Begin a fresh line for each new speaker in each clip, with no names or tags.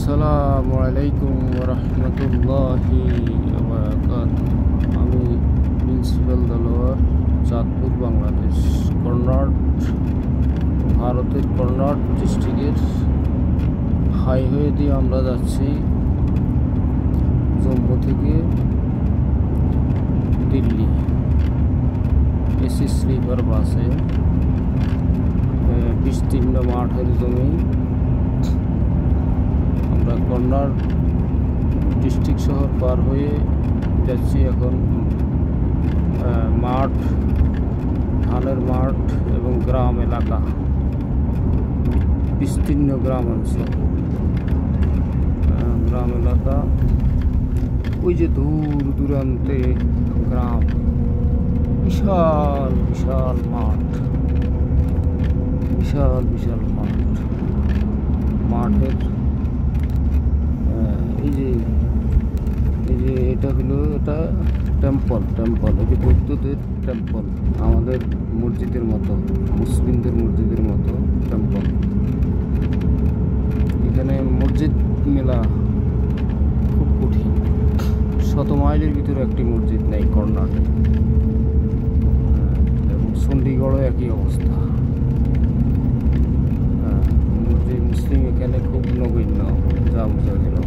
আসসালামু আলাইকুম রহমতুল্লাহি আমি প্রিন্সিপাল দেলোয়ার, চাঁদপুর, বাংলাদেশ। কর্নাট, ভারতের কর্নাট ডিস্ট্রিক্টের হাইওয়ে দিয়ে আমরা যাচ্ছি জম্মু থেকে দিল্লি এসি স্লিপার বাসে। বিস্তীর্ণ মাঠের জমি। আমরা কর্নাট ডিস্ট্রিক্ট শহর পার হয়ে যাচ্ছি এখন মাঠ, ধানের মাঠ এবং গ্রাম এলাকা, বিস্তীর্ণ গ্রাম অঞ্চল, গ্রাম এলাকা। ওই যে দূর দূরান্তে গ্রাম, বিশাল বিশাল মাঠ, বিশাল বিশাল মাঠ। মাঠের এই যে এটা হলো, এটা টেম্পল, এই যে বৌদ্ধদের টেম্পল, আমাদের মসজিদের মতো, মুসলিমদের মসজিদের মতো টেম্পল। এখানে মসজিদ মেলা খুব কঠিন। 100 মাইলের ভিতরে একটি মসজিদ নেই কর্ণাটকে। এবং চণ্ডীগড়ও একই অবস্থা। মুসলিম এখানে খুব নগণ্য, যা বোঝা গেল।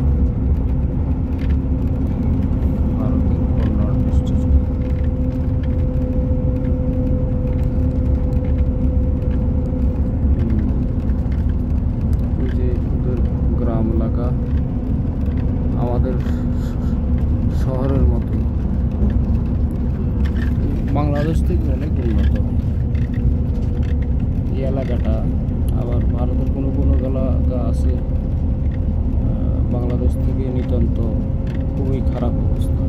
ভারতের কর্নাট ডিস্ট্রিক্ট। ওই যে ওদের গ্রাম এলাকা আমাদের শহরের মতো, বাংলাদেশ থেকে অনেক উন্নত এই এলাকাটা। আবার ভারতের কোনো কোনো এলাকা আছে বাংলাদেশ থেকে নিতান্ত খুবই খারাপ অবস্থা।